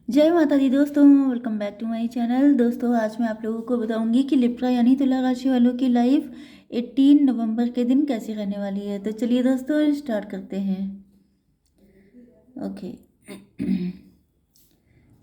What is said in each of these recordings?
जय माता दी दोस्तों, welcome back to my channel. दोस्तों आज मैं आप लोगों को बताऊंगी कि लिब्रा यानी तुला राशि वालों की लाइफ 18 नवंबर के दिन कैसी रहने वाली है। तो चलिए दोस्तों स्टार्ट करते हैं। ओके।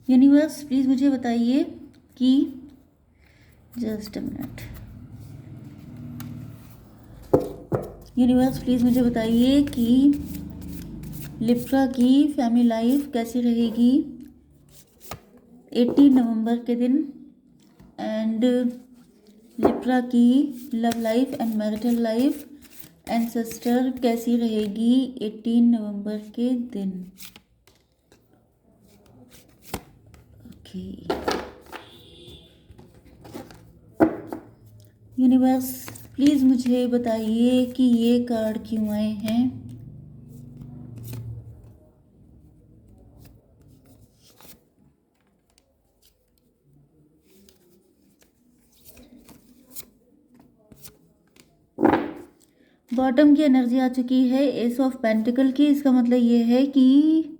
यूनिवर्स प्लीज़ मुझे बताइए कि just a minute. Universe please मुझे बताइए कि लिब्रा की फैमिली लाइफ कैसी रहेगी 18 नवंबर के दिन, एंड लिब्रा की love life and marital life and sister कैसी रहेगी 18 नवंबर के दिन। ओके। यूनिवर्स प्लीज़ मुझे बताइए कि ये कार्ड क्यों आए हैं। बॉटम की एनर्जी आ चुकी है, एस ऑफ पेंटिकल की। इसका मतलब ये है कि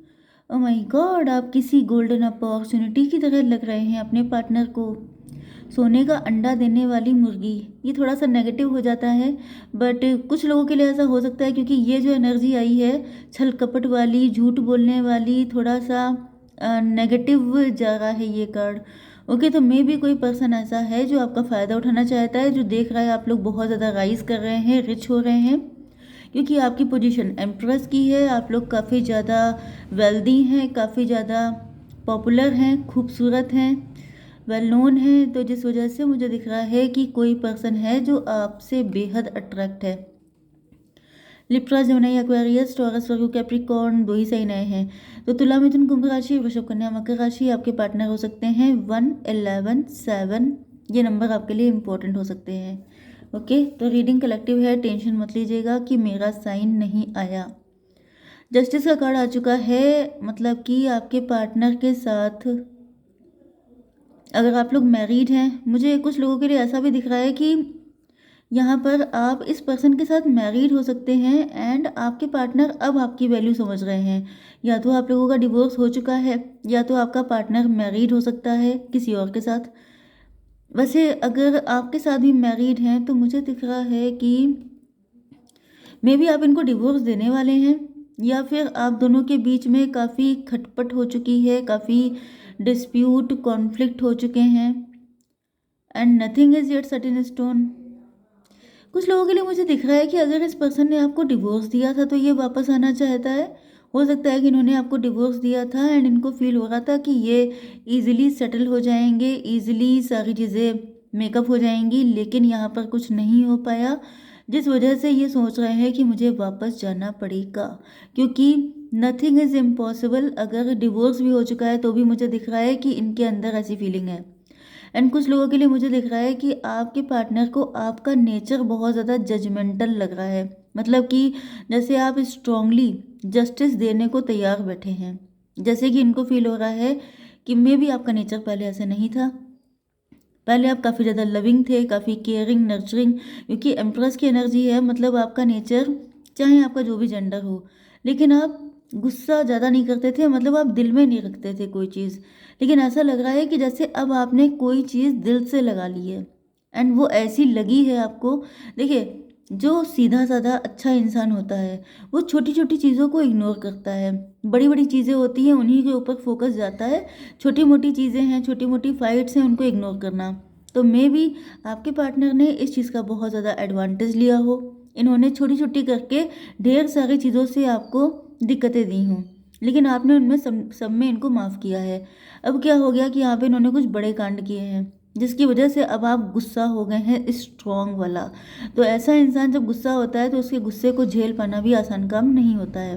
ओ माय गॉड, आप किसी गोल्डन अपॉर्चुनिटी की तरह लग रहे हैं अपने पार्टनर को। सोने का अंडा देने वाली मुर्गी, ये थोड़ा सा नेगेटिव हो जाता है, बट कुछ लोगों के लिए ऐसा हो सकता है क्योंकि ये जो एनर्जी आई है छल कपट वाली, झूठ बोलने वाली, थोड़ा सा नेगेटिव जा रहा है ये कार्ड। ओके, तो मे भी कोई पर्सन ऐसा है जो आपका फ़ायदा उठाना चाहता है, जो देख रहा है आप लोग बहुत ज़्यादा राइज कर रहे हैं, रिच हो रहे हैं, क्योंकि आपकी पोजीशन एम्प्रेस की है। आप लोग काफ़ी ज़्यादा वेल्दी हैं, काफ़ी ज़्यादा पॉपुलर हैं, खूबसूरत हैं, वेल नोन है। तो जिस वजह से मुझे दिख रहा है कि कोई पर्सन है जो आपसे बेहद अट्रैक्ट है। लिब्रा, जेमिनी, एक्वेरियस, टॉरस, वर्गो, कैप्रिकॉर्न, दो ही साइन आए हैं। तो तुला, मिथुन, कुंभ राशि, वृषभ, कन्या, मकर राशि आपके पार्टनर हो सकते हैं। 1, 11, 7 ये नंबर आपके लिए इंपॉर्टेंट हो सकते हैं। ओके, तो रीडिंग कलेक्टिव है, टेंशन मत लीजिएगा कि मेरा साइन नहीं आया। जस्टिस का कार्ड आ चुका है, मतलब कि आपके पार्टनर के साथ अगर आप लोग मैरिड हैं, मुझे कुछ लोगों के लिए ऐसा भी दिख रहा है कि यहाँ पर आप इस पर्सन के साथ मैरिड हो सकते हैं, एंड आपके पार्टनर अब आपकी वैल्यू समझ रहे हैं। या तो आप लोगों का डिवोर्स हो चुका है, या तो आपका पार्टनर मैरिड हो सकता है किसी और के साथ। वैसे अगर आपके साथ भी मैरिड हैं तो मुझे दिख रहा है कि मे बी आप इनको डिवोर्स देने वाले हैं, या फिर आप दोनों के बीच में काफ़ी खटपट हो चुकी है, काफ़ी डिस्प्यूट, कॉन्फ्लिक्ट हो चुके हैं, and nothing is yet set in stone. कुछ लोगों के लिए मुझे दिख रहा है कि अगर इस पर्सन ने आपको डिवोर्स दिया था तो ये वापस आना चाहता है। हो सकता है कि इन्होंने आपको डिवोर्स दिया था एंड इनको फील हो रहा था कि ये इजीली सेटल हो जाएंगे, इजीली सारी चीज़ें मेकअप हो जाएंगी, लेकिन यहाँ पर कुछ नहीं हो पाया, जिस वजह से ये सोच रहे हैं कि मुझे वापस जाना पड़ेगा, क्योंकि नथिंग इज़ इम्पॉसिबल। अगर डिवोर्स भी हो चुका है तो भी मुझे दिख रहा है कि इनके अंदर ऐसी फीलिंग है। एंड कुछ लोगों के लिए मुझे दिख रहा है कि आपके पार्टनर को आपका नेचर बहुत ज़्यादा जजमेंटल लग रहा है, मतलब कि जैसे आप स्ट्रांगली जस्टिस देने को तैयार बैठे हैं, जैसे कि इनको फील हो रहा है कि मे भी आपका नेचर पहले ऐसा नहीं था। पहले आप काफ़ी ज़्यादा लविंग थे, काफ़ी केयरिंग, नर्चरिंग, क्योंकि एम्प्रेस की एनर्जी है, मतलब आपका नेचर, चाहे आपका जो भी जेंडर हो, लेकिन आप गुस्सा ज़्यादा नहीं करते थे, मतलब आप दिल में नहीं रखते थे कोई चीज़। लेकिन ऐसा लग रहा है कि जैसे अब आपने कोई चीज़ दिल से लगा ली है, एंड वो ऐसी लगी है आपको। देखिए, जो सीधा साधा अच्छा इंसान होता है वो छोटी छोटी चीज़ों को इग्नोर करता है, बड़ी बड़ी चीज़ें होती हैं उन्हीं के ऊपर फोकस जाता है, छोटी मोटी चीज़ें हैं, छोटी मोटी फाइट्स हैं, उनको इग्नोर करना। तो मे भी आपके पार्टनर ने इस चीज़ का बहुत ज़्यादा एडवांटेज लिया हो, इन्होंने छोटी छोटी करके ढेर सारी चीज़ों से आपको दिक्कतें दी हों, लेकिन आपने उनमें सब में इनको माफ़ किया है। अब क्या हो गया कि यहाँ पे इन्होंने कुछ बड़े कांड किए हैं, जिसकी वजह से अब आप गुस्सा हो गए हैं स्ट्रॉन्ग वाला। तो ऐसा इंसान जब गुस्सा होता है तो उसके गुस्से को झेल पाना भी आसान काम नहीं होता है।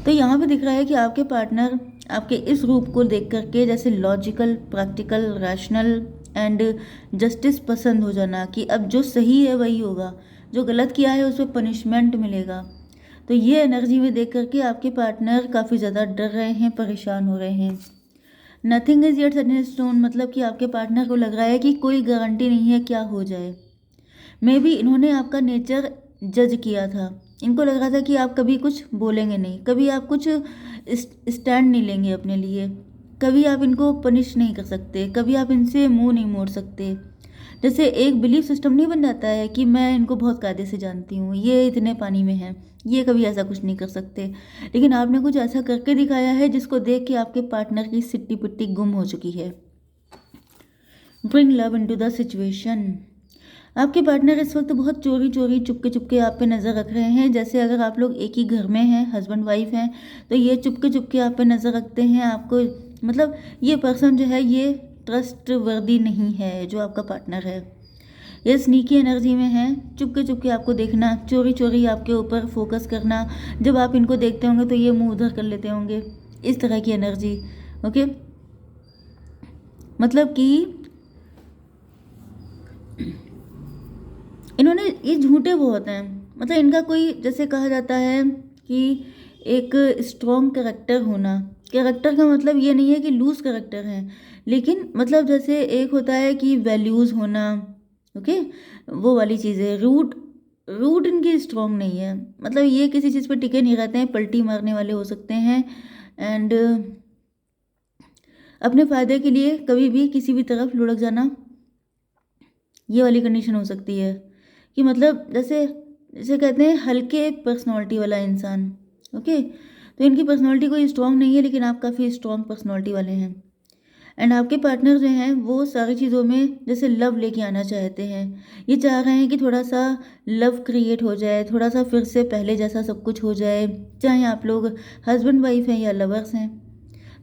तो यहाँ पे दिख रहा है कि आपके पार्टनर आपके इस रूप को देख करके, जैसे logical, practical, rational and justice पसंद हो जाना, कि अब जो सही है वही होगा, जो गलत किया है उस पर पनिशमेंट मिलेगा। तो ये एनर्जी में देख करके आपके पार्टनर काफ़ी ज़्यादा डर रहे हैं, परेशान हो रहे हैं। Nothing is yet set in stone, मतलब कि आपके पार्टनर को लग रहा है कि कोई गारंटी नहीं है क्या हो जाए। मे बी इन्होंने आपका नेचर जज किया था, इनको लग रहा था कि आप कभी कुछ बोलेंगे नहीं, कभी आप कुछ स्टैंड नहीं लेंगे अपने लिए, कभी आप इनको पनिश नहीं कर सकते, कभी आप इनसे मुंह नहीं मोड़ सकते। जैसे एक बिलीफ सिस्टम नहीं बन जाता है कि मैं इनको बहुत कायदे से जानती हूँ, ये इतने पानी में है, ये कभी ऐसा कुछ नहीं कर सकते। लेकिन आपने कुछ ऐसा करके दिखाया है जिसको देख के आपके पार्टनर की सिट्टी पिट्टी गुम हो चुकी है। Bring love into the situation. आपके पार्टनर इस वक्त बहुत चोरी चोरी चुपके चुपके आप पे नज़र रख रहे हैं। जैसे अगर आप लोग एक ही घर में हैं, हस्बैंड वाइफ हैं, तो ये चुपके चुपके आप पे नज़र रखते हैं। आपको मतलब ये पर्सन जो है ये ट्रस्ट वर्दी नहीं है, जो आपका पार्टनर है। ये स्नीकी एनर्जी में है, चुपके चुपके आपको देखना, चोरी चोरी आपके ऊपर फोकस करना। जब आप इनको देखते होंगे तो ये मुंह उधर कर लेते होंगे, इस तरह की एनर्जी। ओके, मतलब कि इन्होंने ये झूठे बहुत हैं। मतलब इनका कोई, जैसे कहा जाता है कि एक स्ट्रॉन्ग कैरेक्टर होना। कैरेक्टर का मतलब ये नहीं है कि लूज कैरेक्टर है, लेकिन मतलब जैसे एक होता है कि वैल्यूज़ होना। ओके, वो वाली चीज़ है। रूट रूट इनकी स्ट्रॉन्ग नहीं है। मतलब ये किसी चीज़ पर टिके नहीं रहते हैं, पलटी मारने वाले हो सकते हैं। एंड अपने फ़ायदे के लिए कभी भी किसी भी तरफ लुढ़क जाना, ये वाली कंडीशन हो सकती है। कि मतलब जैसे जैसे कहते हैं हल्के पर्सनालिटी वाला इंसान। ओके, तो इनकी पर्सनालिटी कोई स्ट्रांग नहीं है, लेकिन आप काफ़ी स्ट्रांग पर्सनालिटी वाले हैं। एंड आपके पार्टनर जो हैं वो सारी चीज़ों में जैसे लव लेके आना चाहते हैं। ये चाह रहे हैं कि थोड़ा सा लव क्रिएट हो जाए, थोड़ा सा फिर से पहले जैसा सब कुछ हो जाए, चाहे आप लोग हस्बैंड वाइफ हैं या लवर्स हैं।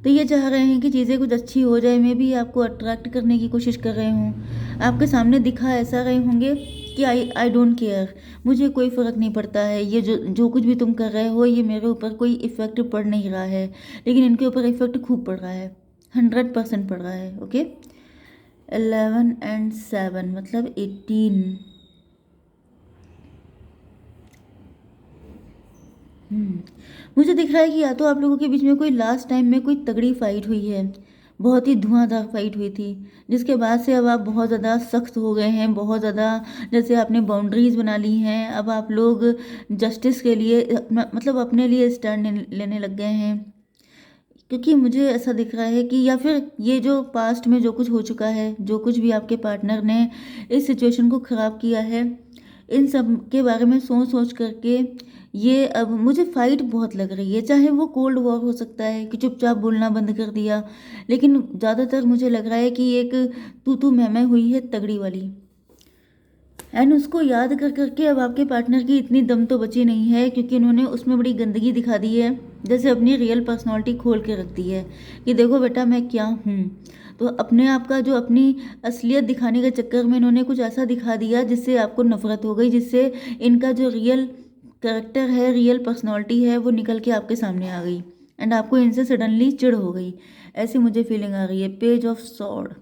तो ये चाह रहे हैं कि चीज़ें कुछ अच्छी हो जाए। मे भी आपको अट्रैक्ट करने की कोशिश कर रहे हों, आपके सामने दिखा ऐसा रहे होंगे कि आई डोंट केयर, मुझे कोई फ़र्क नहीं पड़ता है, ये जो जो कुछ भी तुम कर रहे हो ये मेरे ऊपर कोई इफ़ेक्ट पड़ नहीं रहा है। लेकिन इनके ऊपर इफ़ेक्ट खूब पड़ रहा है, 100% पड़ रहा है। ओके, 11 एंड 7 मतलब 18। मुझे दिख रहा है कि या तो आप लोगों के बीच में कोई लास्ट टाइम में कोई तगड़ी फाइट हुई है, बहुत ही धुआंधार फाइट हुई थी, जिसके बाद से अब आप बहुत ज़्यादा सख्त हो गए हैं, बहुत ज़्यादा जैसे आपने बाउंड्रीज़ बना ली हैं। अब आप लोग जस्टिस के लिए मतलब अपने लिए स्टैंड लेने लग गए हैं। क्योंकि मुझे ऐसा दिख रहा है कि या फिर ये जो पास्ट में जो कुछ हो चुका है, जो कुछ भी आपके पार्टनर ने इस सिचुएशन को ख़राब किया है, इन सब के बारे में सोच सोच करके ये अब मुझे फाइट बहुत लग रही है। चाहे वो कोल्ड वॉर हो सकता है कि चुपचाप बोलना बंद कर दिया, लेकिन ज़्यादातर मुझे लग रहा है कि एक तू मैं हुई है तगड़ी वाली। एंड उसको याद कर करके अब आपके पार्टनर की इतनी दम तो बची नहीं है, क्योंकि इन्होंने उसमें बड़ी गंदगी दिखा दी है। जैसे अपनी रियल पर्सनालिटी खोल के रख दी है कि देखो बेटा मैं क्या हूँ। तो अपने आप का जो अपनी असलियत दिखाने के चक्कर में इन्होंने कुछ ऐसा दिखा दिया जिससे आपको नफरत हो गई, जिससे इनका जो रियल कैरेक्टर है, रियल पर्सनालिटी है, वो निकल के आपके सामने आ गई। एंड आपको इनसे सडनली चिढ़ हो गई, ऐसी मुझे फीलिंग आ रही है। Page of sword.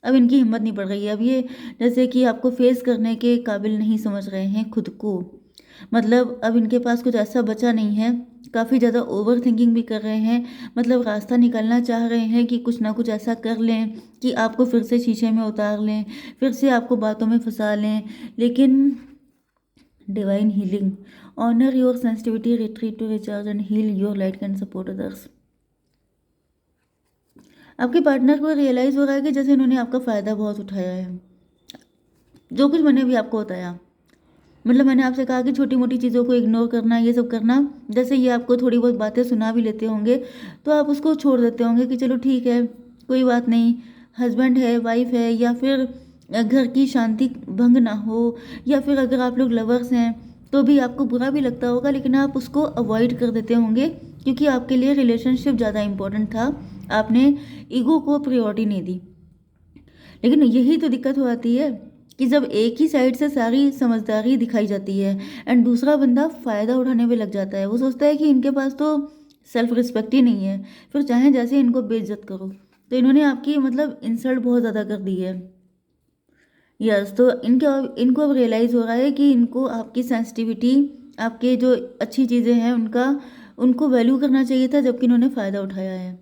अब इनकी हिम्मत नहीं पड़ रही है। अब ये जैसे कि आपको फेस करने के काबिल नहीं समझ रहे हैं खुद को। मतलब अब इनके पास कुछ ऐसा बचा नहीं है। काफ़ी ज़्यादा ओवर थिंकिंग भी कर रहे हैं, मतलब रास्ता निकालना चाह रहे हैं कि कुछ ना कुछ ऐसा कर लें कि आपको फिर से शीशे में उतार लें, फिर से आपको बातों में फंसा लें। लेकिन divine healing, honour your sensitivity, retreat to recharge and heal your light can support others. आपके पार्टनर को रियलाइज़ हो रहा है कि जैसे इन्होंने आपका फ़ायदा बहुत उठाया है। जो कुछ मैंने भी आपको बताया, मतलब मैंने आपसे कहा कि छोटी मोटी चीज़ों को इग्नोर करना, ये सब करना। जैसे ये आपको थोड़ी बहुत बातें सुना भी लेते होंगे तो आप उसको छोड़ देते होंगे कि चलो ठीक है, कोई बात नहीं, हस्बैंड है, वाइफ है, या फिर घर की शांति भंग ना हो, या फिर अगर आप लोग लवर्स हैं तो भी आपको बुरा भी लगता होगा, लेकिन आप उसको अवॉइड कर देते होंगे क्योंकि आपके लिए रिलेशनशिप ज़्यादा इंपॉर्टेंट था। आपने ईगो को प्रायोरिटी नहीं दी। लेकिन यही तो दिक्कत हो आती है कि जब एक ही साइड से सारी समझदारी दिखाई जाती है एंड दूसरा बंदा फ़ायदा उठाने में लग जाता है। वो सोचता है कि इनके पास तो सेल्फ रिस्पेक्ट ही नहीं है, फिर चाहे जैसे इनको बेइज्जत करो। तो इन्होंने आपकी मतलब इंसल्ट बहुत ज़्यादा कर दी है। यस, तो इनको अब रियलाइज़ हो रहा है कि इनको आपकी सेंसिटिविटी, आपके जो अच्छी चीज़ें हैं उनका उनको वैल्यू करना चाहिए था, जबकि इन्होंने फ़ायदा उठाया है।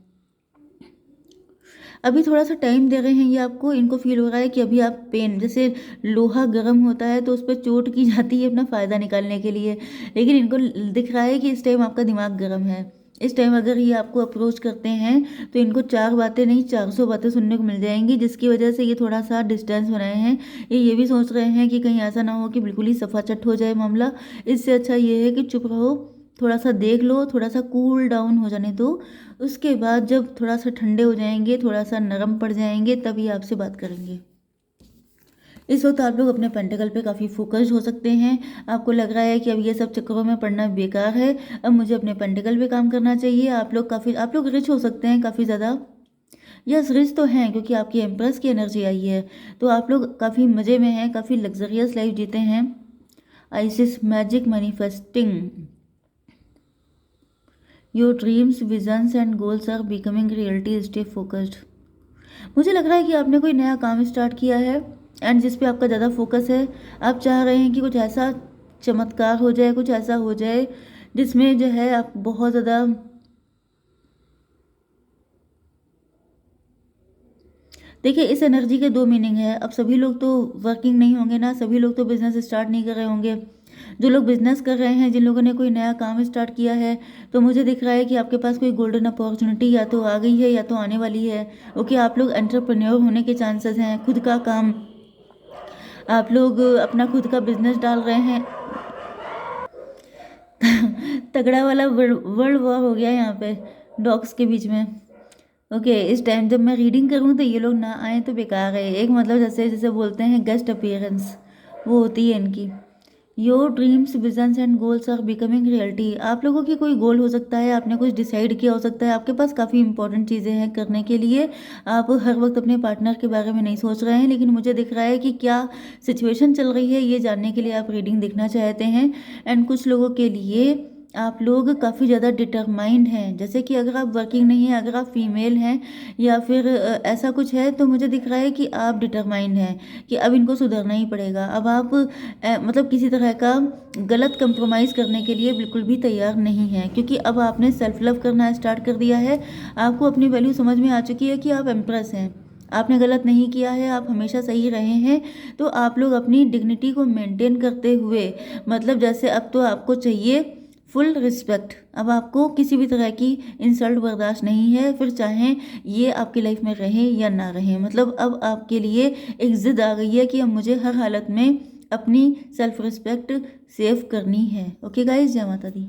अभी थोड़ा सा टाइम दे रहे हैं ये आपको। इनको फील हो रहा है कि अभी आप पेन, जैसे लोहा गर्म होता है तो उस पर चोट की जाती है अपना फ़ायदा निकालने के लिए, लेकिन इनको दिख रहा है कि इस टाइम आपका दिमाग गर्म है। इस टाइम अगर ये आपको अप्रोच करते हैं तो इनको 4 बातें नहीं 400 बातें सुनने को मिल जाएंगी, जिसकी वजह से ये थोड़ा सा डिस्टेंस बनाए हैं। ये भी सोच रहे हैं कि कहीं ऐसा ना हो कि बिल्कुल ही सफाचट हो जाए मामला। इससे अच्छा ये है कि चुप रहो, थोड़ा सा देख लो, थोड़ा सा कूल डाउन हो जाने दो। उसके बाद जब थोड़ा सा ठंडे हो जाएंगे, थोड़ा सा नरम पड़ जाएंगे, तभी आपसे बात करेंगे। इस वक्त आप लोग अपने पेंटिकल पे काफ़ी फोकस्ड हो सकते हैं। आपको लग रहा है कि अब ये सब चक्करों में पड़ना बेकार है, अब मुझे अपने पेंटिकल पे काम करना चाहिए। आप लोग रिच हो सकते हैं काफ़ी ज़्यादा। यस, रिच तो हैं क्योंकि आपकी एम्प्रेस की एनर्जी आई है, तो आप लोग काफ़ी मज़े में हैं, काफ़ी लग्जरियस लाइफ जीते हैं। Isis magic manifesting your dreams visions and goals are becoming reality, stay focused. मुझे लग रहा है कि आपने कोई नया काम स्टार्ट किया है एंड जिस पे आपका ज़्यादा फोकस है। आप चाह रहे हैं कि कुछ ऐसा चमत्कार हो जाए, कुछ ऐसा हो जाए जिसमें जो है आप बहुत ज़्यादा। देखिए, इस एनर्जी के दो मीनिंग है। अब सभी लोग तो वर्किंग नहीं होंगे ना, सभी लोग तो बिजनेस स्टार्ट नहीं कर रहे होंगे। जो लोग बिजनेस कर रहे हैं, जिन लोगों ने कोई नया काम स्टार्ट किया है, तो मुझे दिख रहा है कि आपके पास कोई गोल्डन अपॉर्चुनिटी या तो आ गई है या तो आने वाली है। ओके, आप लोग एंटरप्रेन्योर होने के चांसेस हैं। खुद का काम, आप लोग अपना खुद का बिजनेस डाल रहे हैं। तगड़ा वाला वर्ल्ड वॉर हो गया यहाँ पे डॉग्स के बीच में। ओके, इस टाइम जब मैं रीडिंग करूँ तो ये लोग ना आए तो बेकार है। एक मतलब जैसे जैसे बोलते हैं गेस्ट अपीयरेंस, वो होती है इनकी। Your dreams visions and goals are becoming reality. आप लोगों की कोई गोल हो सकता है, आपने कुछ डिसाइड किया हो सकता है, आपके पास काफ़ी इंपॉर्टेंट चीज़ें हैं करने के लिए। आप हर वक्त अपने पार्टनर के बारे में नहीं सोच रहे हैं, लेकिन मुझे दिख रहा है कि क्या सिचुएशन चल रही है ये जानने के लिए आप रीडिंग देखना चाहते हैं। एंड कुछ लोगों के लिए आप लोग काफ़ी ज़्यादा डिटरमाइंड हैं। जैसे कि अगर आप वर्किंग नहीं हैं, अगर आप फीमेल हैं या फिर ऐसा कुछ है, तो मुझे दिख रहा है कि आप डिटरमाइंड हैं कि अब इनको सुधरना ही पड़ेगा। अब आप मतलब किसी तरह का गलत कंप्रोमाइज़ करने के लिए बिल्कुल भी तैयार नहीं हैं, क्योंकि अब आपने सेल्फ लव करना स्टार्ट कर दिया है। आपको अपनी वैल्यू समझ में आ चुकी है कि आप एम्प्रेस हैं, आपने गलत नहीं किया है, आप हमेशा सही रहे हैं। तो आप लोग अपनी डिग्निटी को मेंटेन करते हुए, मतलब जैसे अब तो आपको चाहिए फुल रिस्पेक्ट। अब आपको किसी भी तरह की इंसल्ट बर्दाश्त नहीं है, फिर चाहे ये आपकी लाइफ में रहे या ना रहे। मतलब अब आपके लिए एक जिद आ गई है कि अब मुझे हर हालत में अपनी सेल्फ रिस्पेक्ट सेव करनी है। ओके गाइस, जय माता दी।